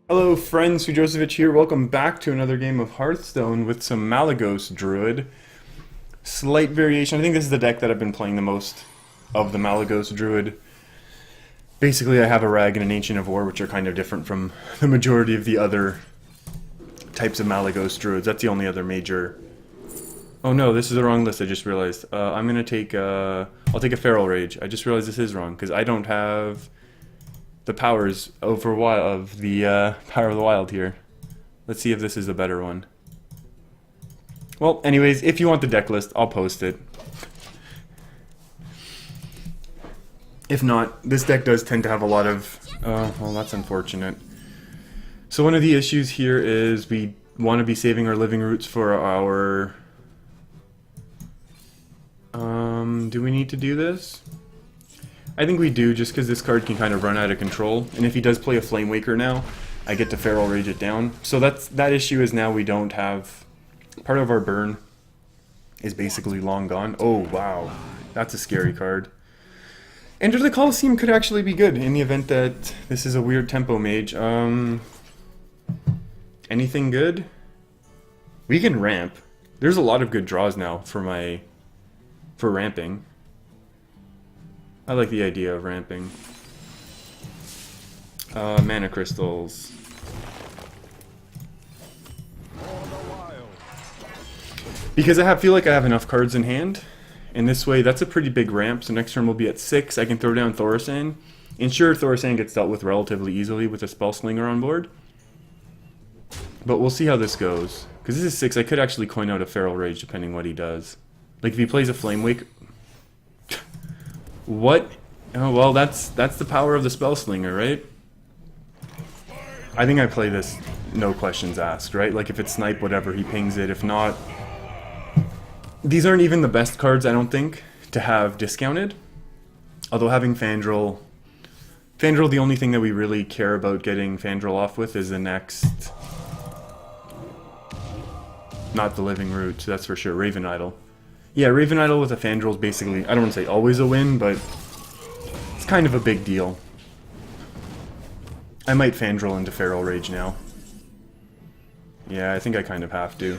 Hello friends, Josevich here. Welcome back to another game of Hearthstone with some Malygos Druid. Slight variation. I think this is the deck that I've been playing the most of the Malygos Druid. Basically, I have a Rag and an Ancient of War, which are kind of different from the majority of the other types of Malygos Druids. That's the only other major... Oh no, this is the wrong list, I just realized. I'm gonna take, I'll take a Feral Rage. I just realized this is wrong, because I don't have the powers over of the Power of the Wild here. Let's see if this is a better one. Well, anyways, if you want the deck list, I'll post it. If not, this deck does tend to have a lot of... well, that's unfortunate. So one of the issues here is we want to be saving our living roots for our... do we need to do this? I think we do, just because this card can kind of run out of control. And if he does play a Flame Waker now, I get to Feral Rage it down. So that issue is now we don't have... Part of our burn is basically long gone. Oh, wow. That's a scary card. Enter the Colosseum could actually be good in the event that this is a weird tempo mage. Anything good? We can ramp. There's a lot of good draws now for ramping. I like the idea of ramping. Mana crystals. Because feel like I have enough cards in hand. And this way, that's a pretty big ramp. So next turn we'll be at 6. I can throw down Thaurissan. And sure, Thaurissan gets dealt with relatively easily with a Spell Slinger on board. But we'll see how this goes. Because this is 6, I could actually coin out a Feral Rage depending what he does. Like if he plays a Flame Wake... What? Oh, well, that's the power of the Spell Slinger, right? I think I play this no questions asked, right? Like if it's snipe, whatever, he pings it. If not... These aren't even the best cards, I don't think, to have discounted. Although having Fandral... Fandral, the only thing that we really care about getting Fandral off with is the next... Not the Living Root, that's for sure. Raven Idol. Yeah, Raven Idol with a Fandral is basically, I don't want to say always a win, but it's kind of a big deal. I might Fandral into Feral Rage now. Yeah, I think I kind of have to.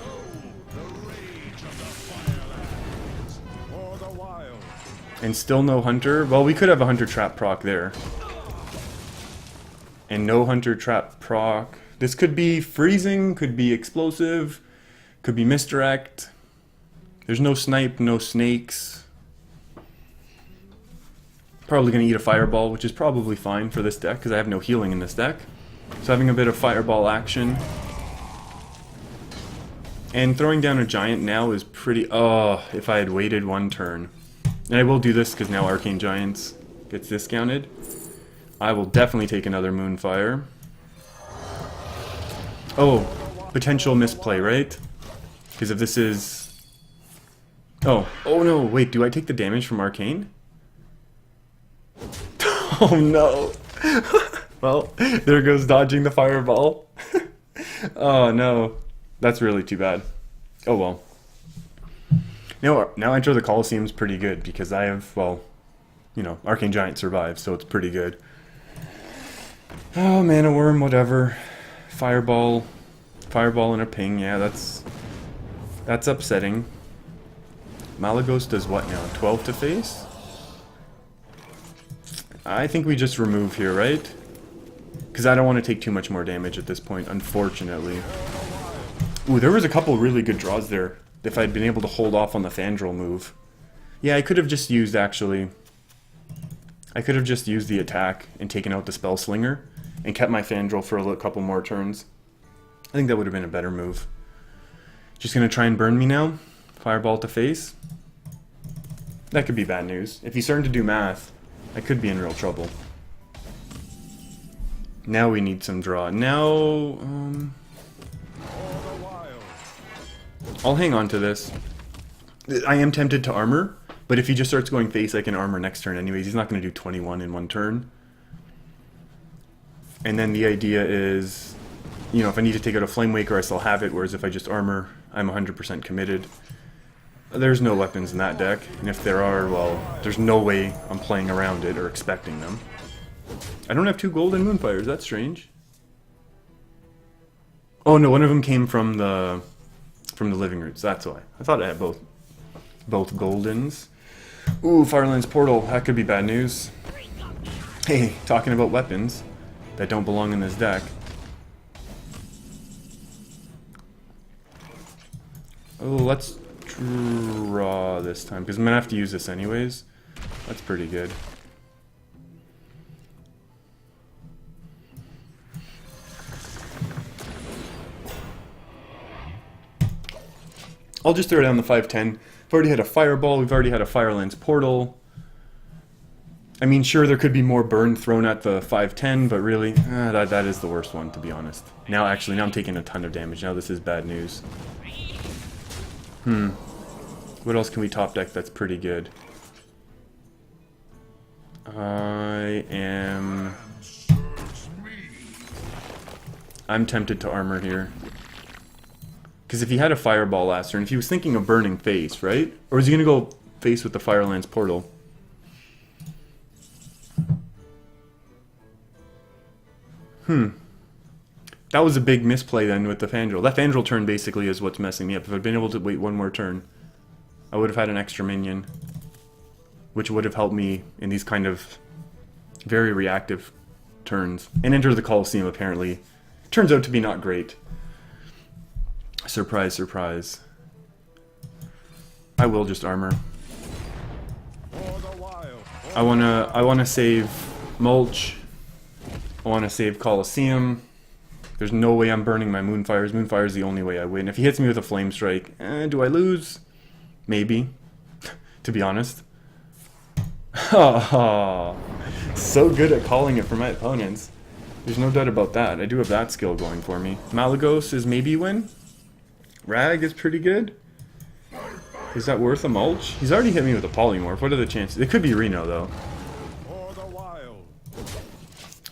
And still no Hunter? Well, we could have a Hunter Trap proc there. And no Hunter Trap proc. This could be freezing, could be explosive, could be misdirect. There's no snipe, no snakes. Probably going to eat a fireball, which is probably fine for this deck, because I have no healing in this deck. So having a bit of fireball action. And throwing down a giant now is pretty... Oh, if I had waited one turn. And I will do this, because now Arcane Giants gets discounted. I will definitely take another Moonfire. Oh, potential misplay, right? Because if this is... Oh no, wait, do I take the damage from Arcane? Oh no! Well, there goes dodging the fireball. Oh no, that's really too bad. Oh well. Now Enter the Colosseum's pretty good, because I have, well, you know, Arcane Giant survives, so it's pretty good. Oh, Mana Worm, whatever. Fireball and a ping, yeah, that's upsetting. Malygos does what now? 12 to face? I think we just remove here, right? Because I don't want to take too much more damage at this point, unfortunately. Ooh, there was a couple really good draws there. If I'd been able to hold off on the Fandral move. Yeah, I could have just used, actually... I could have just used the attack and taken out the Spell Slinger and kept my Fandral for a couple more turns. I think that would have been a better move. Just gonna try and burn me now. Fireball to face. That could be bad news. If he's starting to do math, I could be in real trouble. Now we need some draw. Now, I'll hang on to this. I am tempted to armor, but if he just starts going face, I can armor next turn anyways. He's not going to do 21 in one turn. And then the idea is, you know, if I need to take out a Flame Waker, I still have it, whereas if I just armor, I'm 100% committed. There's no weapons in that deck, and if there are, well, there's no way I'm playing around it or expecting them. I don't have 2 golden Moonfires, that's strange. Oh no, one of them came from the living roots. That's why. I thought I had both goldens. Ooh, Firelands Portal. That could be bad news. Hey, talking about weapons that don't belong in this deck. Oh, let's draw this time because I'm gonna have to use this anyways. That's pretty good. I'll just throw down the 5/10. We've already had a Fireball, we've already had a Firelands Portal. I mean, sure, there could be more burn thrown at the 5/10, but really, that is the worst one, to be honest. Now I'm taking a ton of damage. Now this is bad news. What else can we top deck that's pretty good? I'm tempted to armor here. Because if he had a Fireball last turn, if he was thinking of burning face, right? Or is he going to go face with the Firelands Portal? That was a big misplay then with the Fandral. That Fandral turn basically is what's messing me up. If I'd been able to wait one more turn, I would have had an extra minion. Which would have helped me in these kind of very reactive turns. And Enter the Colosseum apparently turns out to be not great. Surprise, surprise. I will just armor. I wanna save Mulch. I wanna save Colosseum. There's no way I'm burning my Moonfires. Moonfire's the only way I win. If he hits me with a Flame Strike, do I lose? Maybe. To be honest. Oh, so good at calling it for my opponents. There's no doubt about that. I do have that skill going for me. Malygos is maybe win. Rag is pretty good. Is that worth a mulch? He's already hit me with a Polymorph. What are the chances? It could be Reno, though.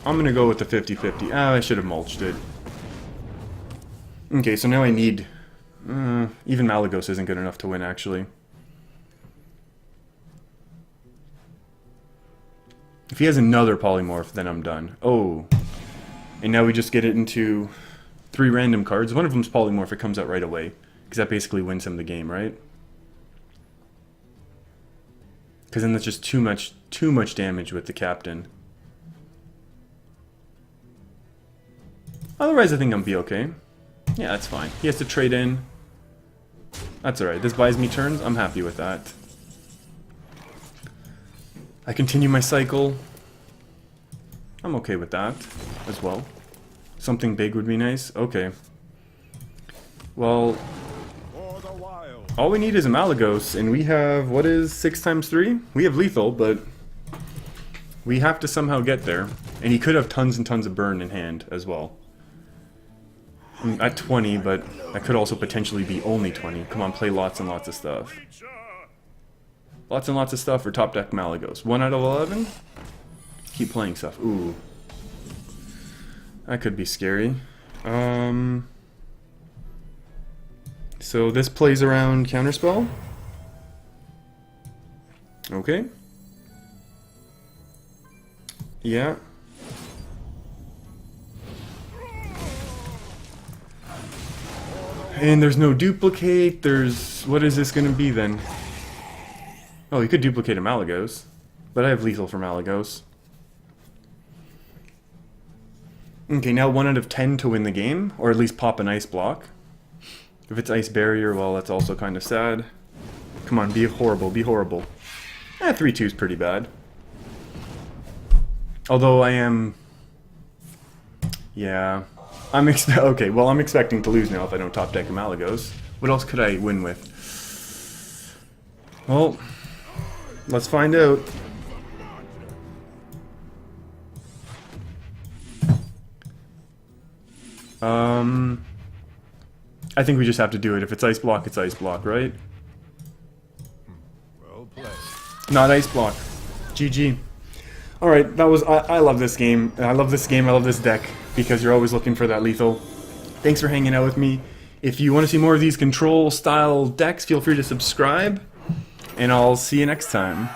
I'm going to go with the 50-50. I should have mulched it. Okay, so now I need... even Malygos isn't good enough to win, actually. If he has another Polymorph, then I'm done. Oh. And now we just get it into 3 random cards. One of them's Polymorph. It comes out right away. Because that basically wins him the game, right? Because then that's just too much damage with the Captain. Otherwise, I think I'm be okay. Yeah, that's fine. He has to trade in. That's alright. This buys me turns. I'm happy with that. I continue my cycle. I'm okay with that as well. Something big would be nice. Okay. Well, all we need is a Malygos, and we have, what is 6 times 3? We have lethal, but we have to somehow get there. And he could have tons and tons of burn in hand as well. I'm at 20, but that could also potentially be only 20. Come on, play lots and lots of stuff. Lots and lots of stuff for top deck Malygos. 1 out of 11? Keep playing stuff. Ooh. That could be scary. So this plays around Counterspell. Okay. Yeah. And there's no duplicate. There's... What is this going to be then? Oh, you could duplicate a Malygos. But I have lethal for Malygos. Okay, now 1 out of 10 to win the game. Or at least pop an ice block. If it's ice barrier, well, that's also kind of sad. Come on, be horrible, be horrible. 3-2 is pretty bad. Although I am... Yeah... Okay, well, I'm expecting to lose now if I don't top deck a Malygos. What else could I win with? Well, let's find out. I think we just have to do it. If it's ice block, it's ice block, right? Well played. Not ice block. GG. Alright, that was... I love this game. I love this game. I love this deck. Because you're always looking for that lethal. Thanks for hanging out with me. If you want to see more of these control style decks, feel free to subscribe. And I'll see you next time.